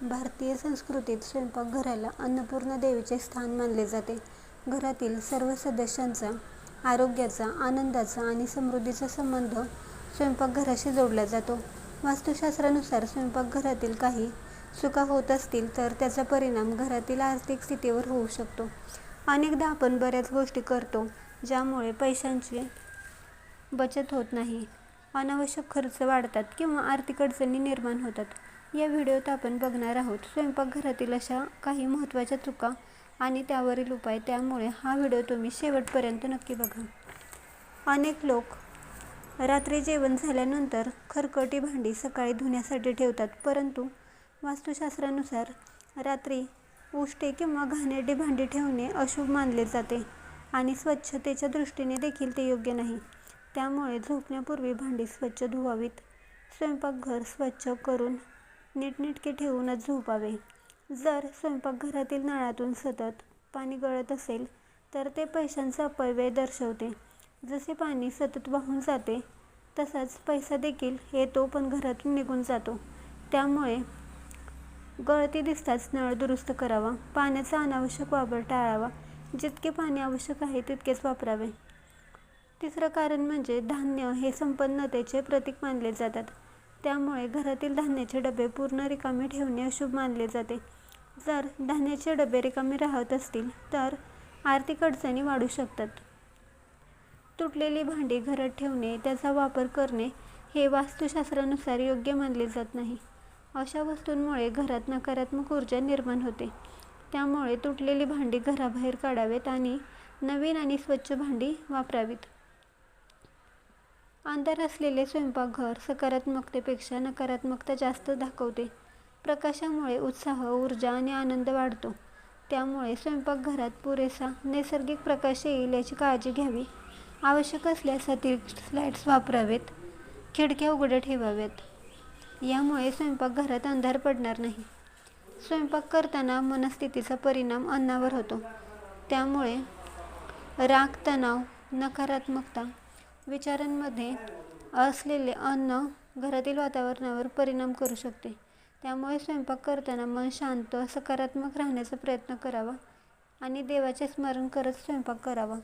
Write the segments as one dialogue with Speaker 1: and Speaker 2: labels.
Speaker 1: भारतीय संस्कृतीत स्वयंपाकघराला अन्नपूर्णा देवीचे स्थान मानले जाते. घरातील सर्व सदस्यांचा आरोग्याचा, आनंदाचा आणि समृद्धीचा संबंध स्वयंपाकघराशी जोडला जातो. वास्तुशास्त्रानुसार स्वयंपाकघरातील काही चुका होत असतील तर त्याचा परिणाम घरातील आर्थिक स्थितीवर होऊ शकतो. अनेकदा आपण बऱ्याच गोष्टी करतो ज्यामुळे पैशांची बचत होत नाही, अनावश्यक खर्च वाढतात किंवा आर्थिक अडचणी निर्माण होतात. या व्हिडिओत आपण बघणार आहोत स्वयंपाकघरातील अशा काही महत्त्वाच्या चुका आणि त्यावरील उपाय. त्यामुळे हा व्हिडिओ तुम्ही शेवटपर्यंत नक्की बघा. अनेक लोक रात्री जेवण झाल्यानंतर खरकटी भांडी सकाळी धुण्यासाठी ठेवतात, परंतु वास्तुशास्त्रानुसार रात्री उष्टे किंवा घाणेरडी भांडी ठेवणे अशुभ मानले जाते आणि स्वच्छतेच्या दृष्टीने देखील ते योग्य नाही. त्यामुळे झोपण्यापूर्वी भांडी स्वच्छ धुवावीत. स्वयंपाकघर स्वच्छ करून नीटनेटके ठेवूनच झोपावे. जर स्वयंपाकघरातील नळातून सतत पाणी गळत असेल तर ते पैशांचा अपव्यय दर्शवते. जसे पाणी सतत वाहून जाते तसाच पैसा देखील येतो पण घरातून निघून जातो. त्यामुळे गळती दिसताच नळ दुरुस्त करावा. पाण्याचा अनावश्यक वापर टाळावा. जितके पाणी आवश्यक आहे तितकेच वापरावे. तिसरं कारण म्हणजे धान्य हे संपन्नतेचे प्रतीक मानले जातात. त्यामुळे घरातील धान्याचे डबे पूर्ण रिकामे ठेवणे अशुभ मानले जाते. जर धान्याचे डबे रिकामे राहत असतील तर आर्थिक अडचणी वाढू शकतात. तुटलेली भांडी घरात ठेवणे, त्याचा वापर करणे हे वास्तुशास्त्रानुसार योग्य मानले जात नाही. अशा वस्तूंमुळे घरात नकारात्मक ऊर्जा निर्माण होते. त्यामुळे तुटलेली भांडी घराबाहेर काढावेत आणि नवीन आणि स्वच्छ भांडी वापरावीत. अंधार असलेले स्वयंपाकघर सकारात्मकतेपेक्षा नकारात्मकता जास्त दाखवते. प्रकाशामुळे उत्साह, ऊर्जा आणि आनंद वाढतो. त्यामुळे स्वयंपाकघरात पुरेसा नैसर्गिक प्रकाश येईल याची काळजी घ्यावी. आवश्यक असल्यास अतिरिक्त लाईट्स वापरावेत. खिडक्या उघड्या ठेवाव्यात. यामुळे स्वयंपाकघरात अंधार पडणार नाही. स्वयंपाक करताना मनस्थितीचा परिणाम अन्नावर होतो. त्यामुळे राग, तणाव, नकारात्मकता विचारांमध्ये असलेले अन्न घरातील वातावरणावर परिणाम करू शकते. त्यामुळे स्वयंपाक करताना मन शांत, सकारात्मक राहण्याचा प्रयत्न करावा आणि देवाचे स्मरण करत स्वयंपाक करावा.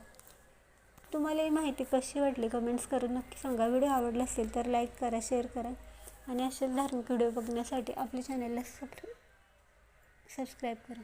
Speaker 1: तुम्हाला ही माहिती कशी वाटली कमेंट्स करून नक्की सांगा. व्हिडिओ आवडला असेल तर लाईक करा, शेअर करा आणि असेच धार्मिक व्हिडिओ बघण्यासाठी आपल्या चॅनलला सबस्क्राईब करा.